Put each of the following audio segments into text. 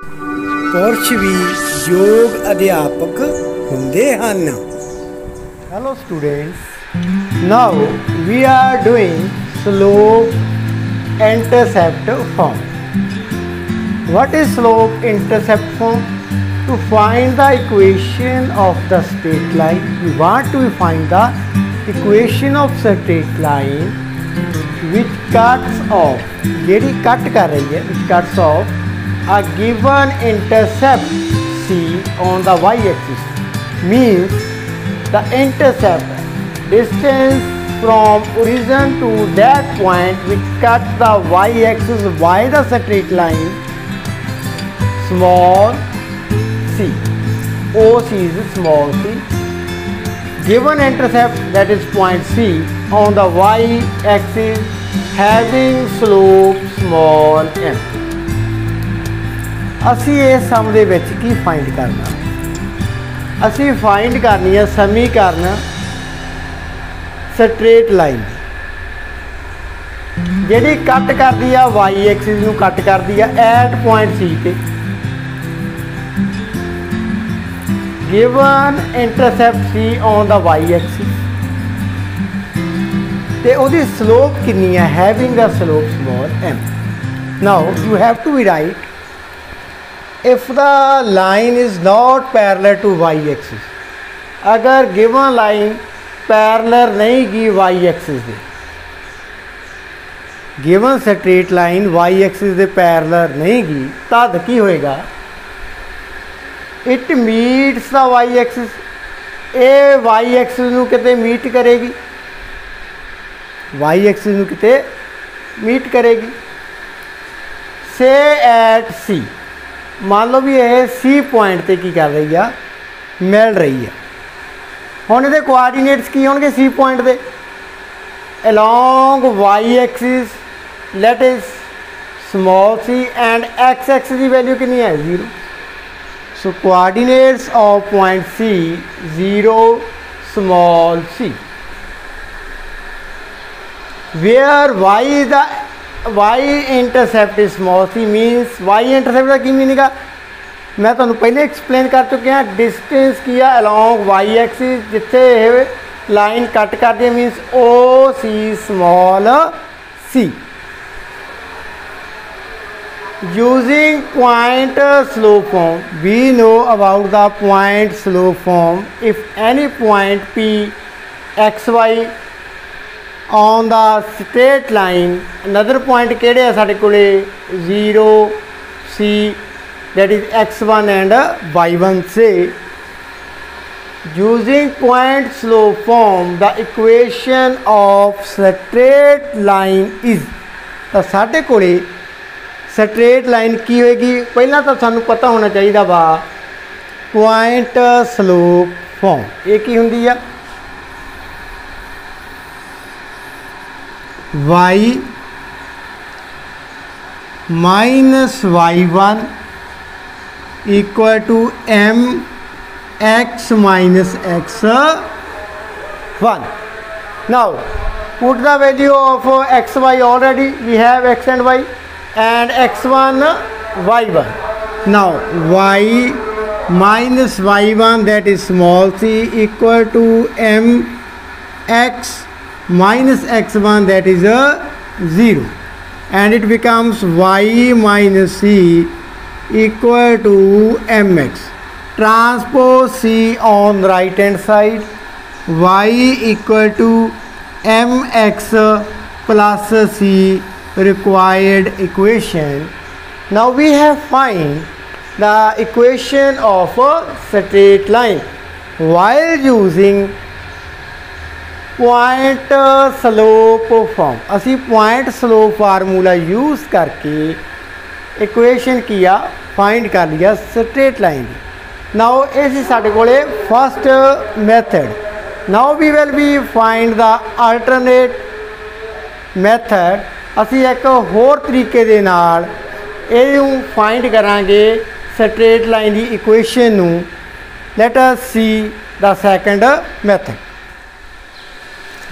ਪੁਰਸ਼ ਵੀ ਯੋਗ ਅਧਿਆਪਕ ਹੁੰਦੇ ਹਨ। Hello students, now we are doing slope-intercept form. What is slope-intercept form? To find the equation of the straight line, we want to find the equation of straight line which cuts off, ਜਿਹੜੀ ਕੱਟ ਕਰ ਰਹੀ ਹੈ, which cuts off a given intercept C on the y-axis, means the intercept distance from origin to that point which cuts the y-axis by the straight line small c. OC is small c. Given intercept, that is point C, on the y-axis having slope small m. ਅਸੀਂ ਇਸ ਸਮ ਦੇ ਵਿੱਚ ਕੀ find ਕਰਨਾ? ਅਸੀਂ find ਕਰਨੀ ਹੈ ਸਮੀਕਰਨ straight line ਜਿਹੜੀ ਕੱਟ ਕਰਦੀ ਆ y ਐਕਸਿਸ ਨੂੰ, ਕੱਟ ਕਰਦੀ ਆ ਐਟ ਪੁਆਇੰਟ C ਤੇ। Given intercept C on the y axis ਤੇ ਉਹਦੀ ਸਲੋਪ ਕਿੰਨੀ ਹੈ? Having the slope small m. Now you have to be right if the line is not parallel to y axis, अगर given line parallel नहीं की y axis दे, given straight line y axis दे parallel नहीं की, तद की होएगा? it meets the y axis. ये y axis नू किते meet करेगी, y axis नू किते meet करेगी। say at C, मान लो भी ये C पॉइंट ते की कर रही है, मिल रही है। हुण इहदे कोआर्डीनेट्स की होणगे C point they? along y axis let is small c and x axis की वैल्यू कितनी है? 0. so coordinates of point C 0 small c, where y is the y intercept is small c, means y intercept का की meaning है? मैं तुहानू पहले explain कर चुके हैं। डिस्टेंस की है along y एक्सिस, जिथे लाइन कट कर दी means O C small c. Using point slope form, we know about the point slope form if any point p x y on the straight line, another point केड़े है साडे कोले? 0 c, that is x1 and y1 से using point slope form the equation of straight line is, तो साडे कोले straight line की होएगी? पहला तो सानू पता होना चाहिए वा point slope form ये की हुंदी है? y minus y1 equal to m x minus x1. now put the value of x y, already we have x and y, and x1 y1. now y minus y1, that is small c, equal to m x minus x1, that is a 0, and it becomes y minus c equal to mx. Transpose c on right hand side, y equal to mx plus c, required equation. now we have find the equation of a straight line while using point slope form. असी point slope formula use करके equation किया, find कर लिया straight line. Now इस साडे कोले first method. Now we will be find the alternate method. असी एक होर तरीके दे नाल इहनूं फाइंड करांगे स्ट्रेट लाइन की इक्वेशन नूं। Let us see the second method.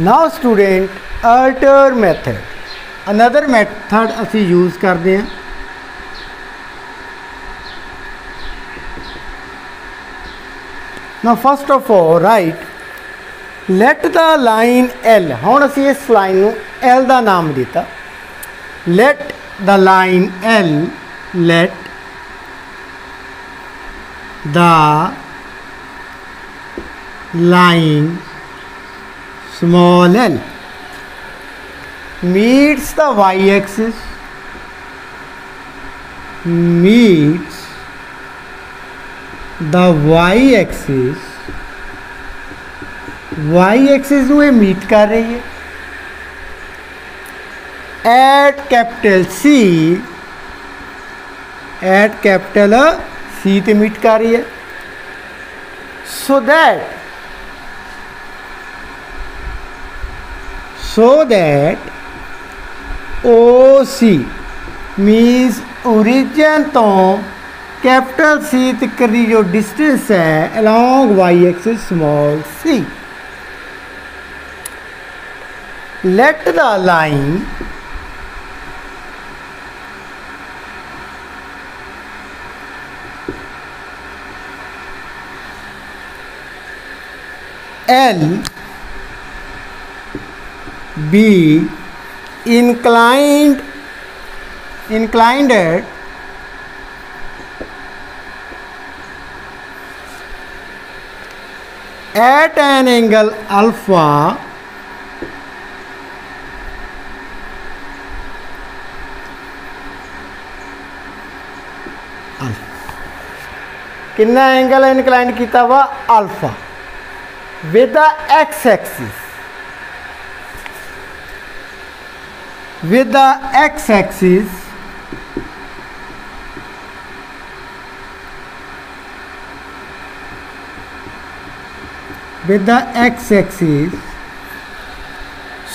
Now student alter method, another method असी यूज़ करते हैं। Now first of all write let the line L, हुण असीं इस लाइन नूं L दा नाम दिता, let the line L, let the line small l meets the y-axis, meets the y-axis, y-axis ਨੂੰ ਇਹ meet ਕਰ ਰਹੀ है at capital C, at capital C ਤੇ meet ਕਰ ਰਹੀ है, so that OC means origin तो कैपिटल C तक की जो डिस्टेंस है along y-axis small c. Let the line L be inclined at an angle alpha कितना एंगल इनक्लाइंड किया वा alpha with the x-axis, with the x-axis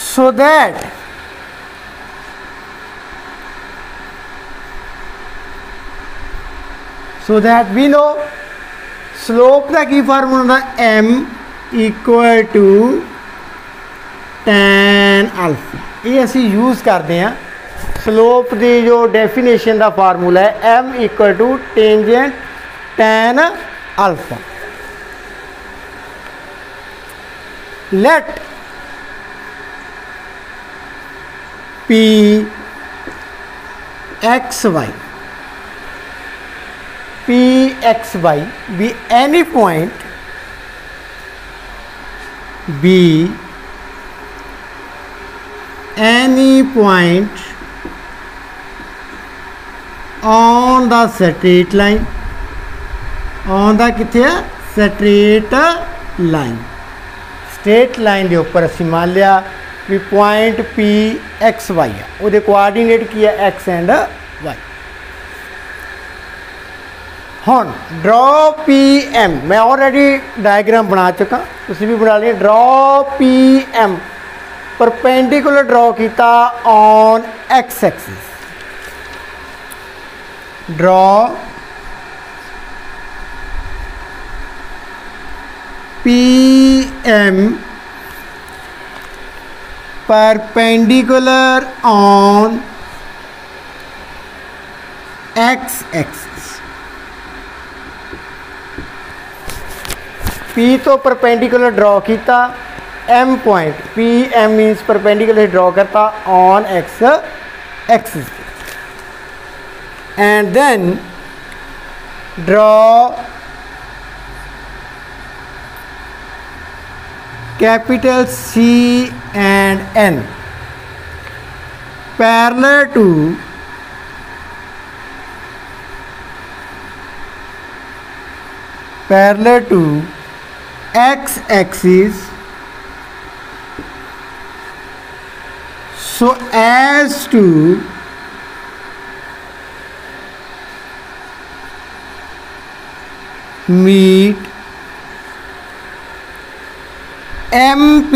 so that we know slope का की formula m equal to tan alpha, ये असी use करते हैं slope की जो डेफिनेशन का फार्मूला है m equal to tangent tan alpha. Let p x y be any point on the straight line, on the किथे straight line, straight line के ऊपर असी मान लिया भी पॉइंट पी एक्स वाई है, वो कोआर्डिनेट की है एक्स एंड वाई. हाँ ड्रॉ पी एम, मैं ऑलरेडी डायग्राम बना चुका, तुम भी बना लिया. Draw P M perpendicular draw किया on x axis, draw P M perpendicular on x axis. P तो परपेंडिकुलर ड्रॉ किया, M point P M means perpendicular draw करता on x axis, and then draw capital C and N parallel to x axis so as to meet MP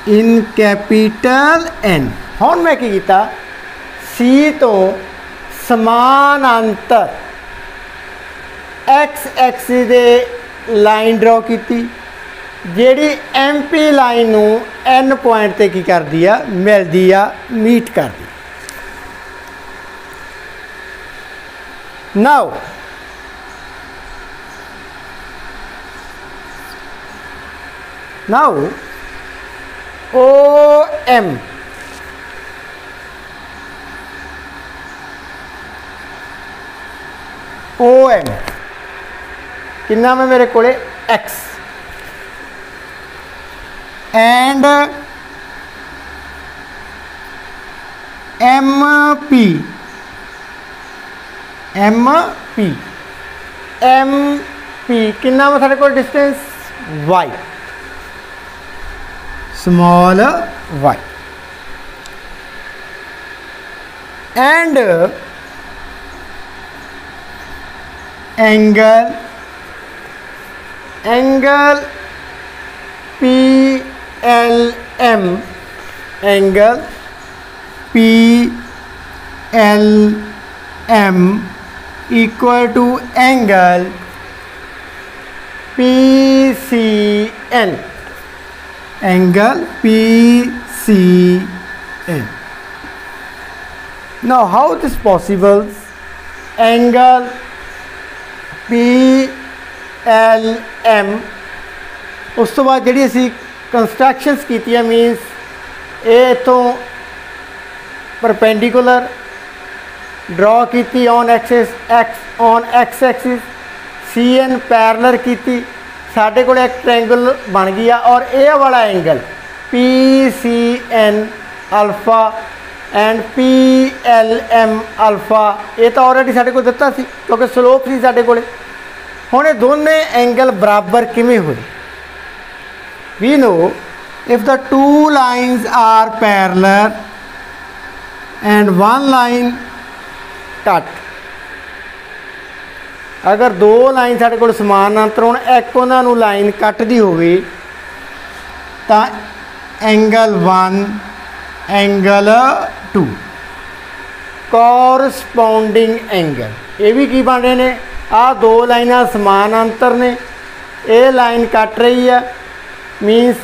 in capital N. ਹੁਣ मैं की किया C तो समानांतर X axis दे line draw की, G M P line N point ते की कर दी आ मिलती आ मीट कर दी. नाउ Now OM कितना में मेरे को x एंड MP कितना में सारे को distance y small y and angle PLM equal to angle PCN Now how it is possible? Angle PLM उस तो बाद जी असी कंस्ट्रक्शंस कीतियां मीनस ये इतों परपेंडिकुलर ड्रॉ की on axis x axis CN parallel की साढ़े को एक ट्रायंगल बन गया और ये वाला angle PCN alpha and PLM alpha ये तो ऑलरेडी साढ़े को दिता सी क्योंकि स्लोप सी साढ़े को हुण ये दोनों एंगल बराबर किवें हुए we know if the two lines are parallel and one line cut अगर दो लाइन साढ़े को समानांतर हो एक उन्होंने लाइन कटती होवे तो एंगल 1 एंगल 2 कॉरस्पोंडिंग एंगल ये भी की बन रहे हैं आ दो लाइना समानांतर ने ये लाइन कट रही है मीनस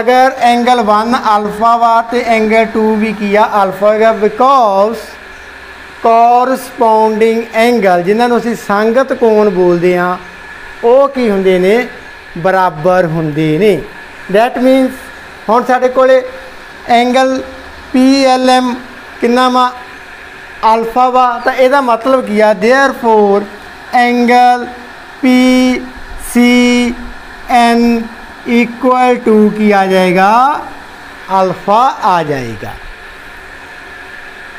अगर एंगल 1 अल्फा वा तो एंगल 2 भी किया अल्फा होगा बिकॉज कॉरस्पोंडिंग एंगल जिन्होंने असीं संगत कोण बोलते हैं वो की हुंदे ने बराबर हुंदे ने दैट मीनस हुण साडे कोले एंगल PLM कितना वा अल्फा वा तो यदा मतलब किया therefore angle PCN equal to की आ जाएगा अल्फा आ जाएगा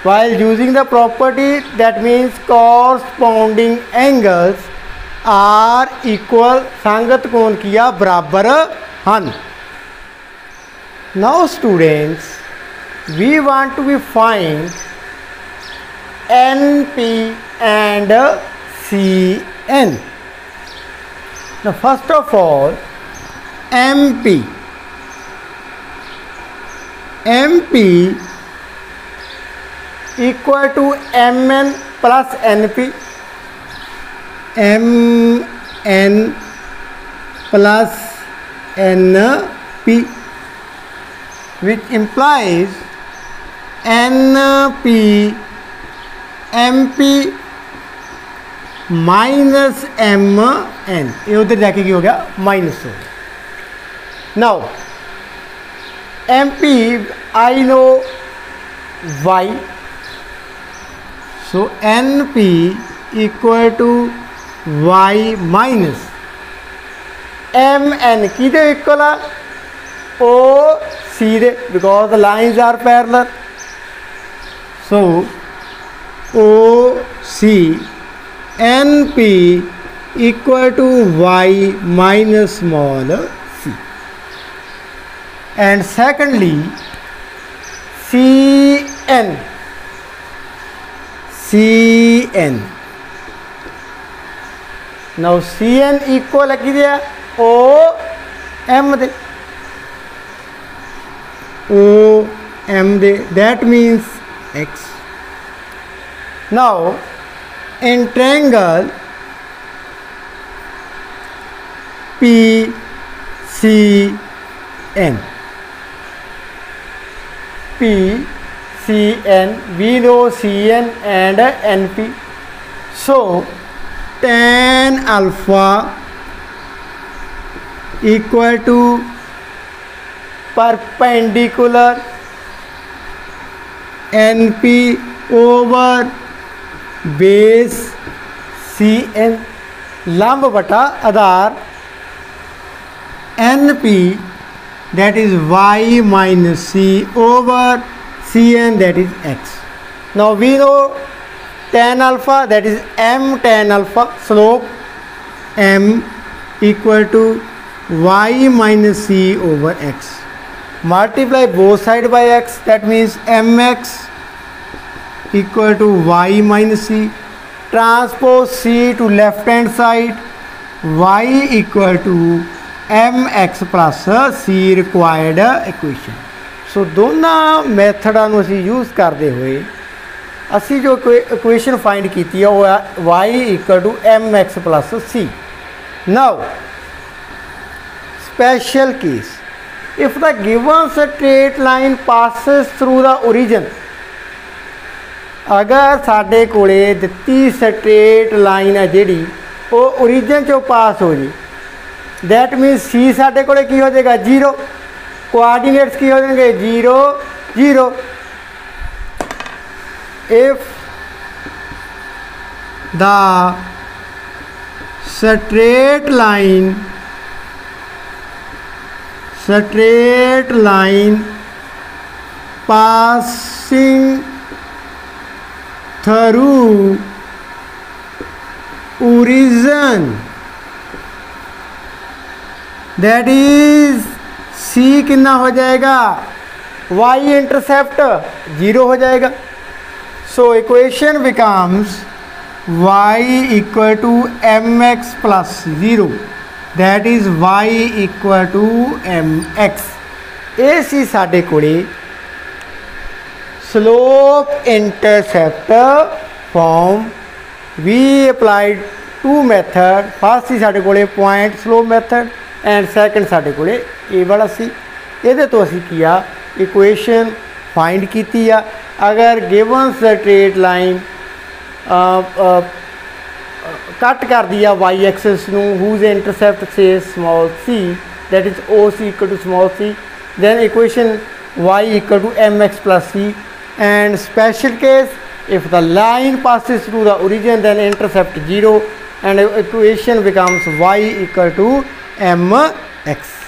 while using the property that means corresponding angles are equal संगत कोण किया बराबर हन now students we want to be find NP and CN now first of all MP equal to MN plus NP MN plus NP which implies NP MP minus MN ये उधर जाके क्या हो गया माइनस हो गया now MP I know Y so NP equal to Y minus MN किधे equal है OC दे because the lines are parallel so OC NP equal to Y minus small c and secondly CN now CN equal की दिया OM they OM they that means X now in triangle PCN we know CN and NP so tan alpha equal to perpendicular NP over base CN लंब बटा आधार NP that is y minus c over Cn that is x. Now we know tan alpha that is m tan alpha, slope m equal to y minus c over x. Multiply both sides by x, that means mx equal to y minus c. Transpose c to left hand side, y equal to mx plus c required equation. सो दोनों मैथडा असी use करते हुए असी जो equation find की है वो है y equal to mx plus c. Now special case, if the given straight line passes through the origin, अगर साडे कोले दित्ती स्ट्रेट लाइन है जिहड़ी वो ओरिजिन चो पास हो जी, दैट मीनस c साडे कोले की हो जाएगा 0, कोआर्डिनेट्स की हो जाएंगे 0 0. If the straight line passing through origin, that is C कितना हो जाएगा, y इंटरसेप्ट 0 हो जाएगा. So equation becomes y equal to mx plus 0, that is y equal to mx. ये सी साडे कोले slope intercept form. We applied two method. First सी साडे कोले point slope method and second साडे कोले ये वाला सी. ये तो असी किया इक्वेशन फाइंड की. अगर गिवन स्ट्रेट लाइन कट कर दिया वाई एक्सिस हुज इंटरसेप्ट से small c, that is OC equal to small c, then equation y equal to mx plus c. And special case, if the line passes through the origin then intercept 0 and equation becomes y equal to mx.